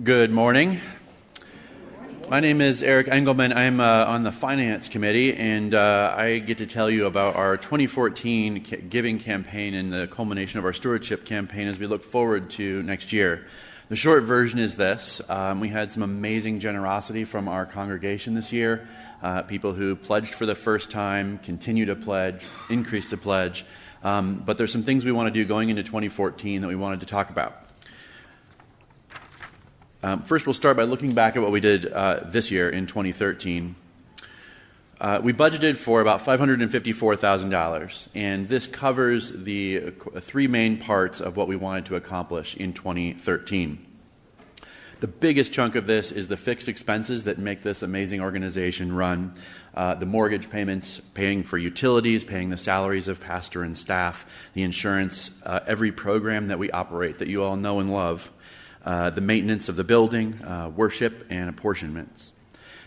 Good morning. My name is Eric Engelmann. I'm on the Finance Committee, and I get to tell you about our 2014 giving campaign and the culmination of our stewardship campaign as we look forward to next year. The short version is this. We had some amazing generosity from our congregation this year. People who pledged for the first time, continue to pledge, increase to pledge. But there's some things we want to do going into 2014 that we wanted to talk about. First, we'll start by looking back at what we did this year in 2013. We budgeted for about $554,000, and this covers the three main parts of what we wanted to accomplish in 2013. The biggest chunk of this is the fixed expenses that make this amazing organization run. The mortgage payments, paying for utilities, paying the salaries of pastor and staff, the insurance, every program that we operate that you all know and love. The maintenance of the building, worship, and apportionments.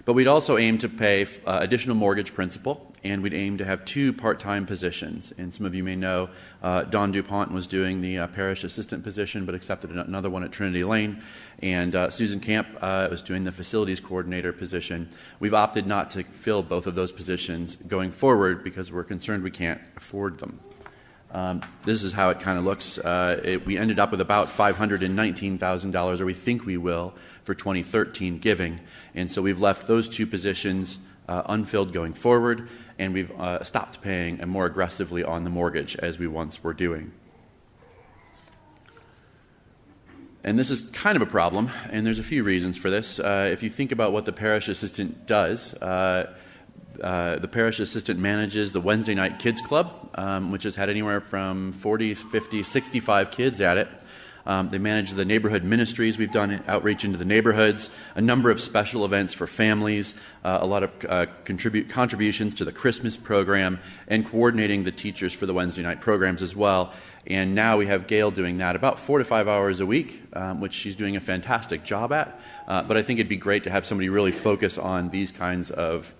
But we'd also aim to pay additional mortgage principal, and we'd aim to have 2 part-time positions. And some of you may know Don DuPont was doing the parish assistant position, but accepted another one at Trinity Lane. And Susan Camp was doing the facilities coordinator position. We've opted not to fill both of those positions going forward because we're concerned we can't afford them. This is how it kind of looks. We ended up with about $519,000, or we think we will, for 2013 giving. And so we've left those 2 positions unfilled going forward, and we've stopped paying more aggressively on the mortgage as we once were doing. And this is kind of a problem, and there's a few reasons for this. If you think about what the parish assistant does, the parish assistant manages the Wednesday night kids club, which has had anywhere from 40, 50, 65 kids at it. They manage the neighborhood ministries. We've done outreach into the neighborhoods, a number of special events for families, a lot of contributions to the Christmas program, and coordinating the teachers for the Wednesday night programs as well. And now we have Gail doing that about 4 to 5 hours a week, which she's doing a fantastic job at. But I think it'd be great to have somebody really focus on these kinds of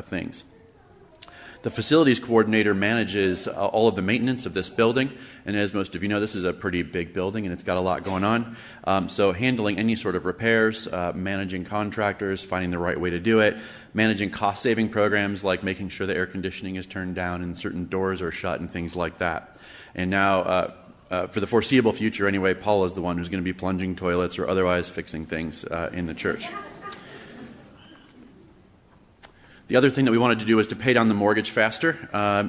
things. The facilities coordinator manages all of the maintenance of this building, and as most of you know, this is a pretty big building and it's got a lot going on. So handling any sort of repairs, managing contractors, finding the right way to do it, managing cost-saving programs like making sure the air conditioning is turned down and certain doors are shut and things like that. And now, for the foreseeable future anyway, Paul is the one who's going to be plunging toilets or otherwise fixing things in the church. The other thing that we wanted to do was to pay down the mortgage faster.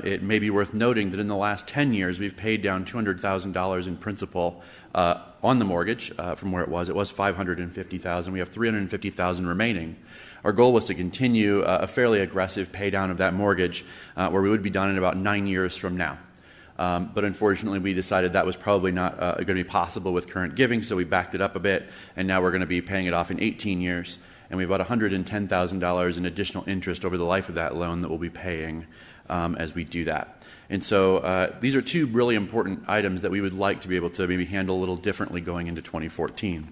It may be worth noting that in the last 10 years, we've paid down $200,000 in principal on the mortgage from where it was. It was $550,000. We have $350,000 remaining. Our goal was to continue a fairly aggressive pay down of that mortgage where we would be done in about 9 years from now. But unfortunately, we decided that was probably not going to be possible with current giving, so we backed it up a bit, and now we're going to be paying it off in 18 years. And we have about $110,000 in additional interest over the life of that loan that we'll be paying as we do that. And so these are 2 really important items that we would like to be able to maybe handle a little differently going into 2014.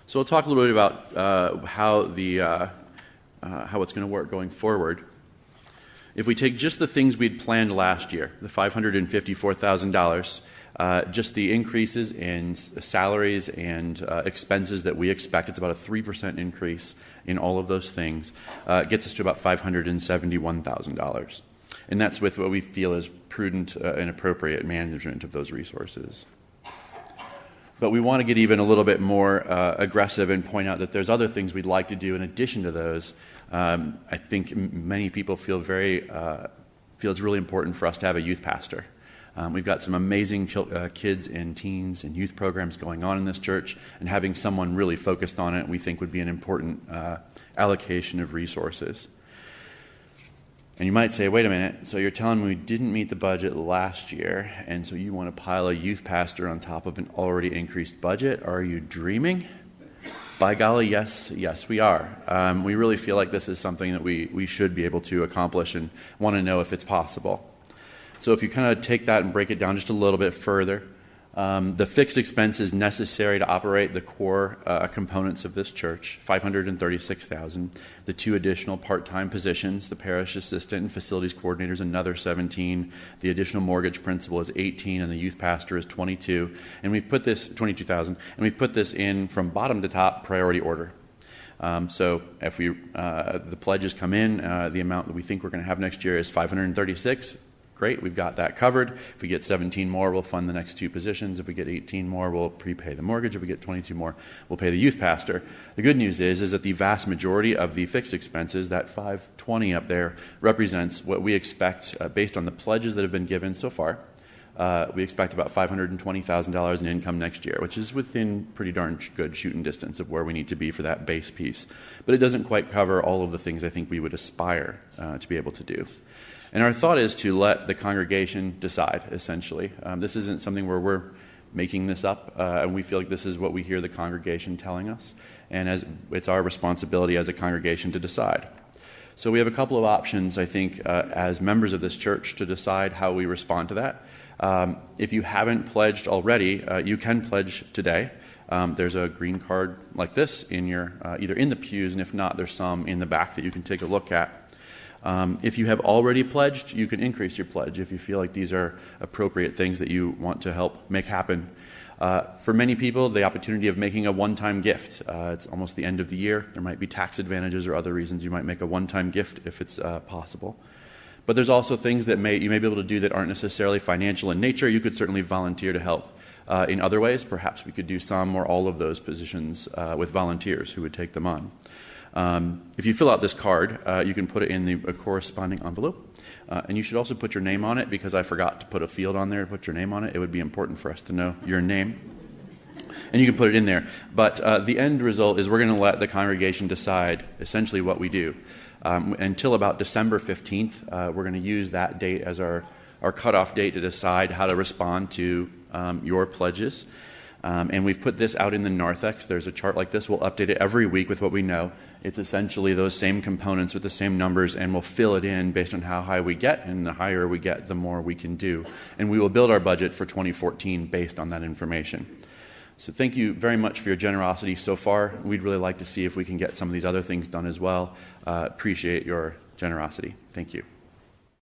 So we'll talk a little bit about how it's going to work going forward. If we take just the things we'd planned last year, the $554,000, just the increases in salaries and expenses that we expect, it's about a 3% increase in all of those things, gets us to about $571,000. And that's with what we feel is prudent and appropriate management of those resources. But we want to get even a little bit more aggressive and point out that there's other things we'd like to do in addition to those. I think many people feel it's really important for us to have a youth pastor. We've got some amazing kids and teens and youth programs going on in this church, and having someone really focused on it we think would be an important allocation of resources. And you might say, wait a minute, so you're telling me we didn't meet the budget last year, and so you want to pile a youth pastor on top of an already increased budget? Are you dreaming? By golly, yes, we are. We really feel like this is something that we should be able to accomplish and want to know if it's possible. So if you kind of take that and break it down just a little bit further, The fixed expenses necessary to operate the core components of this church, $536,000. The 2 additional part-time positions, the parish assistant and facilities coordinators, another $17,000. The additional mortgage principal is $18,000, and the youth pastor is $22,000. And we've put this $22,000, and we've put this in from bottom to top priority order. So if the pledges come in, the amount that we think we're going to have next year is $536,000. Great, we've got that covered. If we get 17 more, we'll fund the next 2 positions. If we get 18 more, we'll prepay the mortgage. If we get 22 more, we'll pay the youth pastor. The good news is that the vast majority of the fixed expenses, that $520,000 up there, represents what we expect based on the pledges that have been given so far. We expect about $520,000 in income next year, which is within pretty darn good shooting distance of where we need to be for that base piece. But it doesn't quite cover all of the things I think we would aspire to be able to do. And our thought is to let the congregation decide, essentially. This isn't something where we're making this up, and we feel like this is what we hear the congregation telling us, and it's our responsibility as a congregation to decide. So we have a couple of options, I think, as members of this church to decide how we respond to that. If you haven't pledged already, you can pledge today. There's a green card like this in your either in the pews, and if not, there's some in the back that you can take a look at. If you have already pledged, you can increase your pledge if you feel like these are appropriate things that you want to help make happen. For many people, the opportunity of making a one-time gift. It's almost the end of the year. There might be tax advantages or other reasons you might make a one-time gift if it's possible. But there's also things that you may be able to do that aren't necessarily financial in nature. You could certainly volunteer to help in other ways. Perhaps we could do some or all of those positions with volunteers who would take them on. If you fill out this card, you can put it in the corresponding envelope. And you should also put your name on it, because I forgot to put a field on there to put your name on it. It would be important for us to know your name. And you can put it in there. But the end result is we're going to let the congregation decide essentially what we do. Until about December 15th, we're going to use that date as our cutoff date to decide how to respond to your pledges. And we've put this out in the narthex. There's a chart like this. We'll update it every week with what we know. It's essentially those same components with the same numbers, and we'll fill it in based on how high we get, and the higher we get, the more we can do. And we will build our budget for 2014 based on that information. So thank you very much for your generosity so far. We'd really like to see if we can get some of these other things done as well. Appreciate your generosity. Thank you.